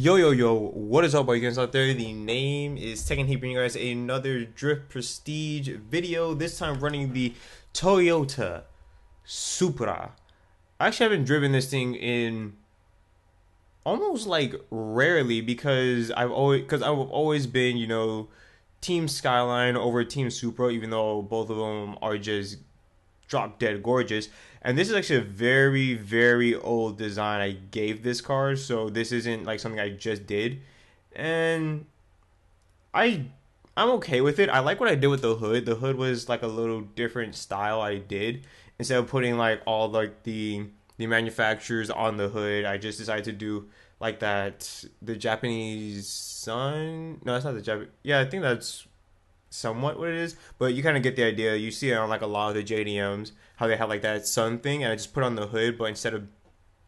Yo yo yo, what is up, boy guys out there? The name is Tekken here, bringing you guys another Drift Prestige video. This time running the Toyota Supra. I actually haven't driven this thing in almost like rarely because I've always been, Team Skyline over Team Supra, even though both of them are just drop dead gorgeous. And this is actually a very, very old design I gave this car, so this isn't like something I just did. And I I'm okay with it. I like what I did with the hood. The hood was like a little different style I did. Instead of putting like all like the manufacturers on the hood, I just decided to do like that the Japanese sun. No, that's not the Japanese. Yeah, I think that's somewhat what it is, but you kind of get the idea. You see it on like a lot of the JDMs how they have like that sun thing, and I just put on the hood, but instead of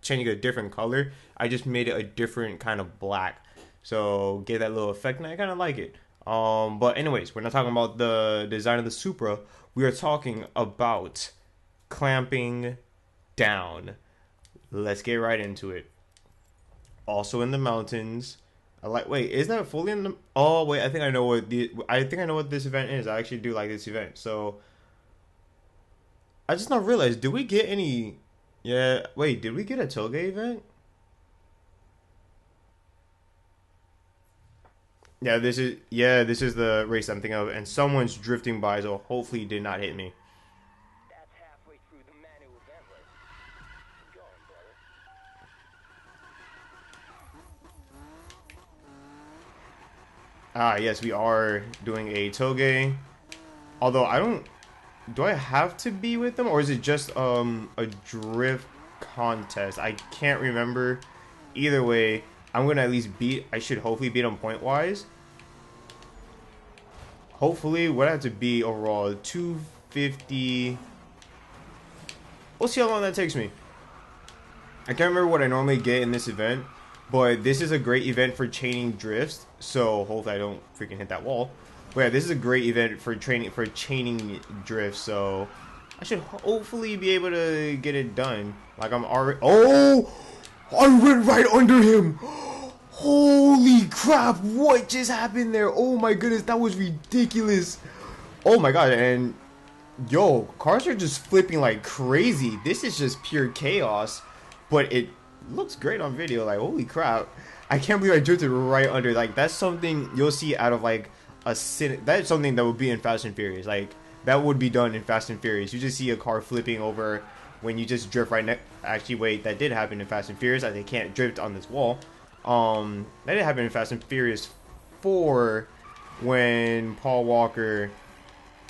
changing a different color, I just made it a different kind of black. So gave that little effect, and I kind of like it. But anyways, we're not talking about the design of the Supra. We are talking about clamping down. Let's get right into it. Also in the mountains. I like. Wait, isn't that fully in the? Oh wait, I think I know what the. I think I know what this event is. I actually do like this event. So I just not realized. Did we get any? Yeah. Wait, did we get a Toge event? Yeah, this is. Yeah, this is the race I'm thinking of, and someone's drifting by, so hopefully he did not hit me. That's halfway through the manual event list. Keep going, brother. Ah, yes, we are doing a Toge. Although I don't. Do I have to be with them, or is it just a drift contest? I can't remember. Either way, I'm gonna at least beat. I should hopefully beat them point wise. Hopefully, what I have to be overall 250. We'll see how long that takes me. I can't remember what I normally get in this event, but this is a great event for chaining drifts. So hopefully I don't freaking hit that wall. But yeah, this is a great event for chaining drifts. So I should hopefully be able to get it done. Like I'm already. Oh, I went right under him. Holy crap! What just happened there? Oh my goodness, that was ridiculous. Oh my god, and yo, cars are just flipping like crazy. This is just pure chaos, but it looks great on video. Like, holy crap. I can't believe I drifted right under. Like, that's something you'll see out of like that's something that would be in Fast and Furious. Like, that would be done in Fast and Furious. You just see a car flipping over when you just drift right next. Actually, wait, that did happen in Fast and Furious. Like, they can't drift on this wall. That did happen in Fast and Furious 4 when Paul Walker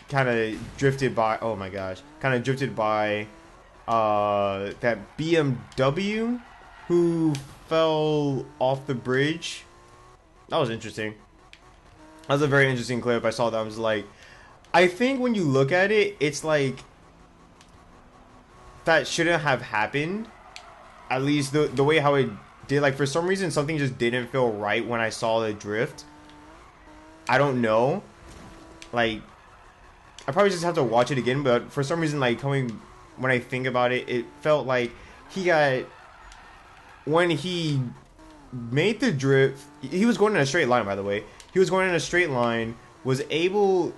kind of drifted by. Oh my gosh, kind of drifted by that BMW who fell off the bridge. That was interesting. That was a very interesting clip. I saw that. I was like, I think when you look at it, it's like that shouldn't have happened. At least the way how it did. Like, for some reason, something just didn't feel right when I saw the drift. I don't know. Like, I probably just have to watch it again, but for some reason, like, when I think about it, it felt like he got, when he made the drift, he was going in a straight line, by the way. He was going in a straight line, was able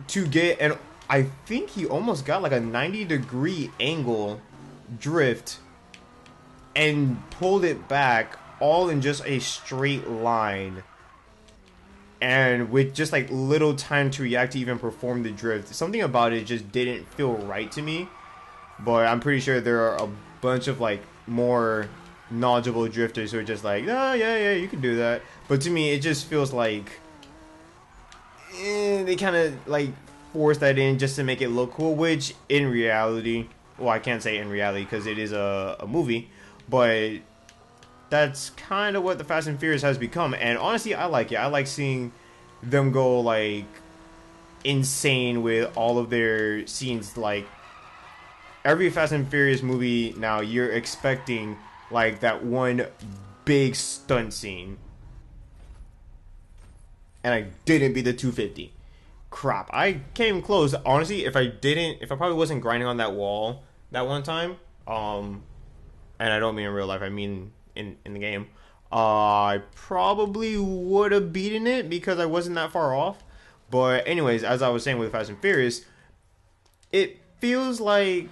to get, and I think he almost got like a 90-degree angle drift and pulled it back all in just a straight line. And with just like little time to react to even perform the drift. Something about it just didn't feel right to me. But I'm pretty sure there are a bunch of like more knowledgeable drifters who are just like, oh yeah, you can do that. But to me, it just feels like they kind of like force that in just to make it look cool. Which in reality, well, I can't say in reality because it is a movie. But that's kind of what the Fast and Furious has become. And honestly, I like it. I like seeing them go like insane with all of their scenes. Like, every Fast and Furious movie now, you're expecting like that one big stunt scene. And I didn't beat the 250. Crap. I came close. Honestly, if I probably wasn't grinding on that wall that one time, and I don't mean in real life, I mean in the game, I probably would have beaten it because I wasn't that far off. But anyways, as I was saying with Fast and Furious, it feels like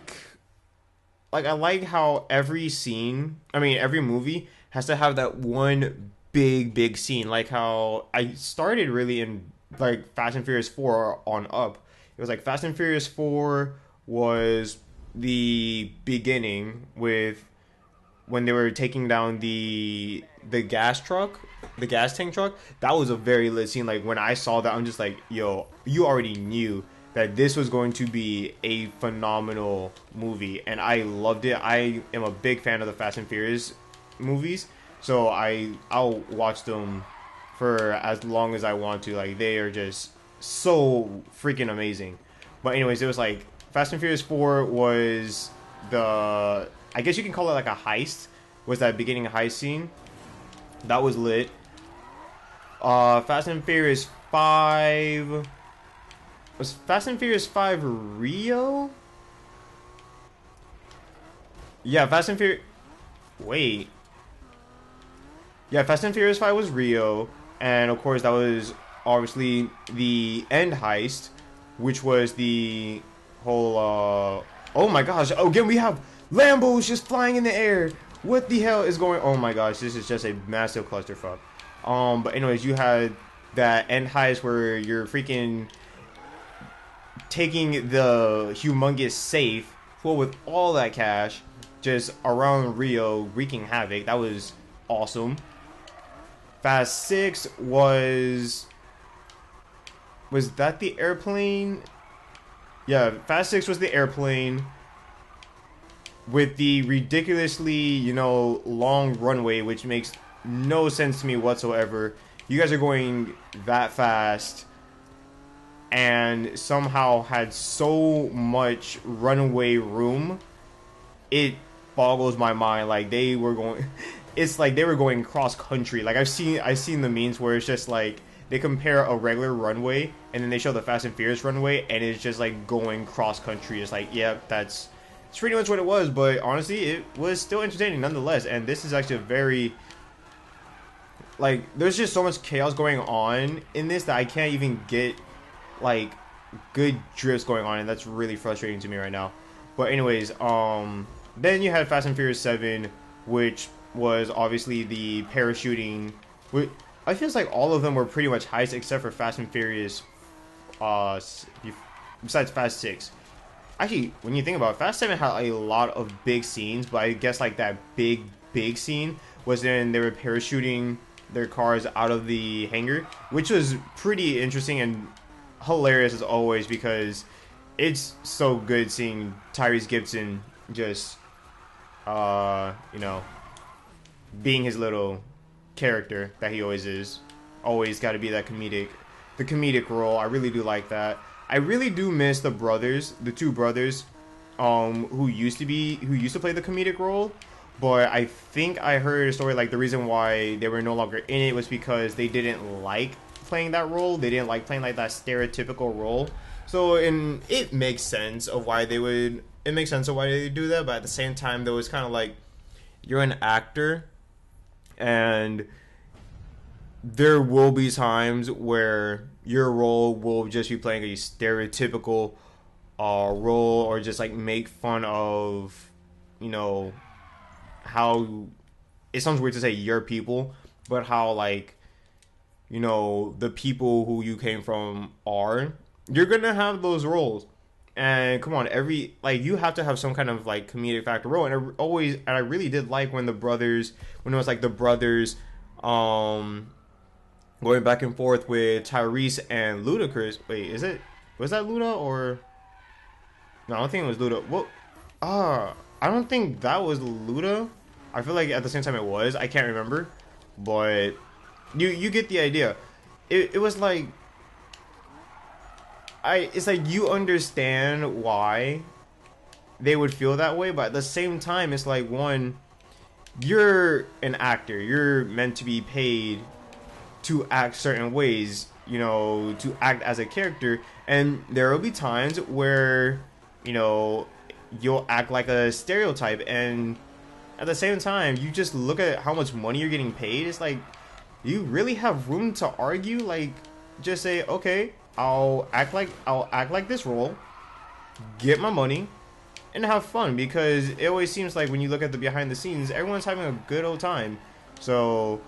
I like how every scene, I mean every movie has to have that one big scene. Like how I started really in like Fast and Furious 4 on up. It was like Fast and Furious 4 was the beginning with when they were taking down the gas truck, the gas tank truck. That was a very lit scene. Like when I saw that, I'm just like, yo, you already knew that this was going to be a phenomenal movie, and I loved it. I am a big fan of the Fast and Furious movies, so I'll watch them for as long as I want to. Like they are just so freaking amazing. But anyways, it was like Fast and Furious 4 was the, I guess you can call it like a heist. Was that beginning heist scene? That was lit. Fast and Furious 5 was Fast and Furious 5 Rio? Yeah, Fast and Furious. Wait. Yeah, Fast and Furious 5 was Rio, and of course that was obviously the end heist, which was the whole oh my gosh, oh, again we have Lambos just flying in the air. What the hell is going, oh my gosh, this is just a massive clusterfuck. But anyways, you had that end heist where you're freaking taking the humongous safe full with all that cash just around Rio, wreaking havoc. That was awesome. Fast 6 was that the airplane? Yeah, Fast 6 was the airplane with the ridiculously, you know, long runway, which makes no sense to me whatsoever. You guys are going that fast and somehow had so much runway room. It boggles my mind. Like they were going it's like they were going cross country. Like I've seen the memes where it's just like they compare a regular runway and then they show the Fast and Furious runway and it's just like going cross country. It's like, yeah, it's pretty much what it was, but honestly it was still entertaining nonetheless. And this is actually a very, like, there's just so much chaos going on in this that I can't even get like good drifts going on, and that's really frustrating to me right now. But anyways, then you had Fast and Furious 7, which was obviously the parachuting. I feel like all of them were pretty much heists except for Fast and Furious, besides Fast 6. Actually, when you think about it, Fast 7 had a lot of big scenes, but I guess like that big scene was when they were parachuting their cars out of the hangar, which was pretty interesting and hilarious as always, because it's so good seeing Tyrese Gibson just you know, being his little character that he always is. Always got to be that comedic role. I really do like that. I really do miss the brothers, the two brothers who used to play the comedic role. But I think I heard a story like the reason why they were no longer in it was because they didn't like playing that role. They didn't like playing like that stereotypical role. So it makes sense of why they would. It makes sense of why they do that. But at the same time, though, it's kind of like you're an actor, and there will be times where your role will just be playing a stereotypical role, or just like make fun of, you know, how it sounds weird to say your people, but how, like, you know, the people who you came from are, you're gonna have those roles. And come on, you have to have some kind of like comedic factor role. And I really did like when it was like the brothers going back and forth with Tyrese and Ludacris. Wait, was that Luda or no? I don't think it was Luda. What? I don't think that was Luda. I feel like at the same time it was. I can't remember, but you get the idea. It was like it's like you understand why they would feel that way, but at the same time it's like, one, you're an actor. You're meant to be paid to act certain ways, you know, to act as a character, and there will be times where, you know, you'll act like a stereotype, and at the same time, you just look at how much money you're getting paid. It's like, you really have room to argue? Like, just say, okay, I'll act like this role, get my money, and have fun. Because it always seems like when you look at the behind the scenes, everyone's having a good old time. So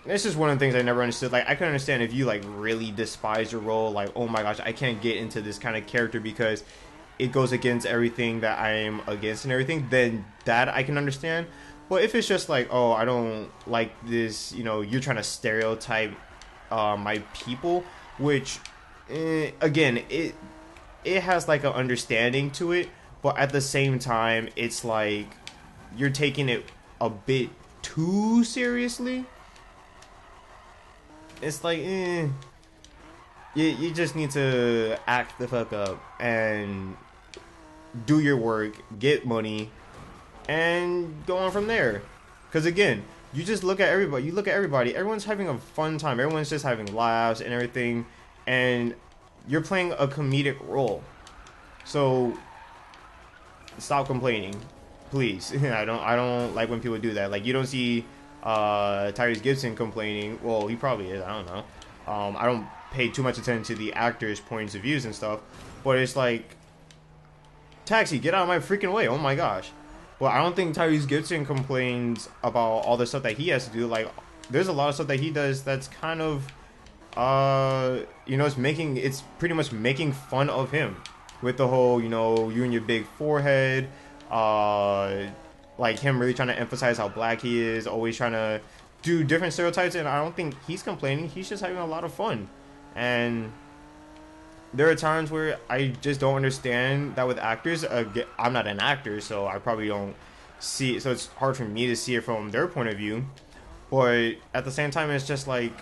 this is one of the things I never understood. Like, I can understand if you like really despise your role, like, oh my gosh, I can't get into this kind of character because it goes against everything that I'm against and everything, then that I can understand. But if it's just like, oh, I don't like this, you know, you're trying to stereotype my people, which again, it has like an understanding to it, but at the same time, it's like you're taking it a bit too seriously. It's like, you just need to act the fuck up and do your work, get money, and go on from there. Because again, you just look at everybody. You look at everybody. Everyone's having a fun time. Everyone's just having laughs and everything, and you're playing a comedic role. So stop complaining, please. I don't like when people do that. Like, you don't see Tyrese Gibson complaining. Well, he probably is. I don't know. I don't pay too much attention to the actors' points of views and stuff, but it's like, Taxi, get out of my freaking way! Oh my gosh. Well, I don't think Tyrese Gibson complains about all the stuff that he has to do. Like, there's a lot of stuff that he does that's kind of, you know, it's pretty much making fun of him with the whole, you know, you and your big forehead, like him really trying to emphasize how black he is, always trying to do different stereotypes, and I don't think he's complaining. He's just having a lot of fun. And there are times where I just don't understand that with actors. I'm not an actor, so I probably don't see it, so it's hard for me to see it from their point of view. But at the same time, it's just like,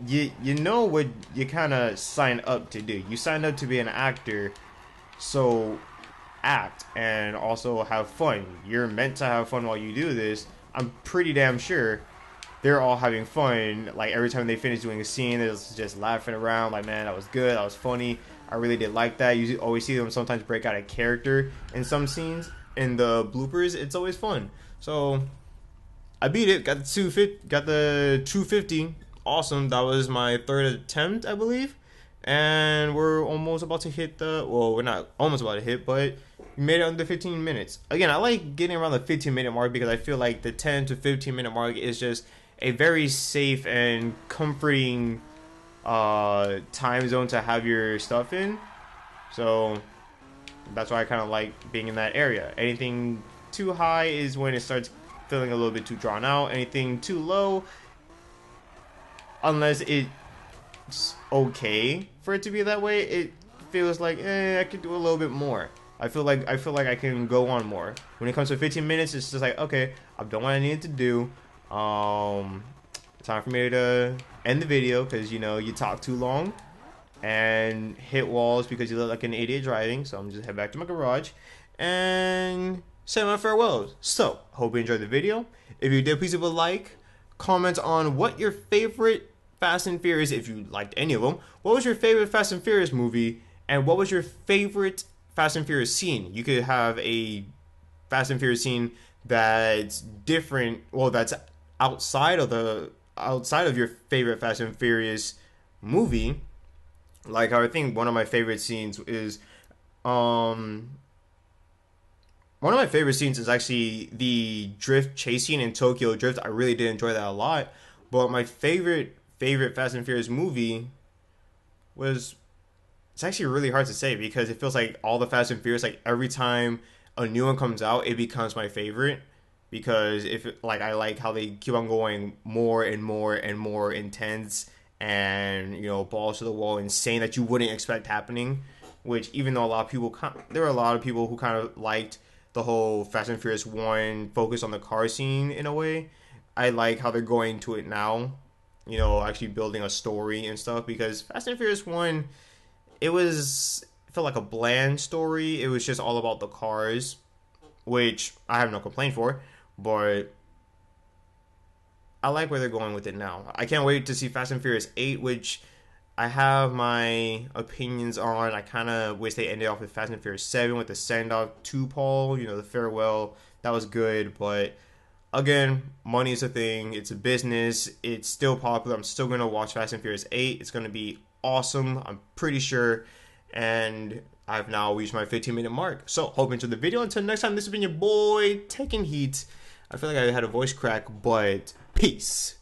you know what you kind of sign up to do. You signed up to be an actor, so act and also have fun. You're meant to have fun while you do this. I'm pretty damn sure they're all having fun. Like, every time they finish doing a scene, they're just laughing around. Like, man, that was good. That was funny. I really did like that. You always see them sometimes break out of character in some scenes. In the bloopers, it's always fun. So I beat it. Got the 250. Awesome. That was my third attempt, I believe. And we're almost about to hit well, we're not almost about to hit, but we made it under 15 minutes. Again, I like getting around the 15-minute mark because I feel like the 10 to 15-minute mark is just a very safe and comforting time zone to have your stuff in. So that's why I kind of like being in that area. Anything too high is when it starts feeling a little bit too drawn out. Anything too low, unless it's okay for it to be that way, it feels like, I could do a little bit more. I feel like I can go on more. When it comes to 15 minutes, it's just like, okay, I've done what I needed to do. Time for me to end the video because, you know, you talk too long and hit walls because you look like an idiot driving. So I'm just head back to my garage and say my farewells. So hope you enjoyed the video. If you did, please leave a like, comment on what your favorite Fast and Furious, if you liked any of them, what was your favorite Fast and Furious movie, and what was your favorite Fast and Furious scene? You could have a Fast and Furious scene that's different, well, that's outside of your favorite Fast and Furious movie. Like, I think one of my favorite scenes is actually the drift chase scene in Tokyo Drift. I really did enjoy that a lot. But my favorite Fast and Furious movie was, it's actually really hard to say because it feels like all the Fast and Furious, like every time a new one comes out, it becomes my favorite because I like how they keep on going more and more and more intense and, you know, balls to the wall, insane that you wouldn't expect happening. Which, even though there were a lot of people who kind of liked the whole Fast and Furious 1 focus on the car scene in a way, I like how they're going to it now. You know, actually building a story and stuff, because Fast and Furious 1, it felt like a bland story. It was just all about the cars, which I have no complaint for, but I like where they're going with it now. I can't wait to see Fast and Furious 8, which I have my opinions on. I kind of wish they ended off with Fast and Furious 7 with the send off to Paul, you know, the farewell. That was good, but again, money is a thing. It's a business. It's still popular. I'm still gonna watch Fast and Furious 8. It's gonna be awesome. I'm pretty sure. And I've now reached my 15-minute mark. So hope you enjoyed the video. Until next time, this has been your boy taking heat. I feel like I had a voice crack, but peace.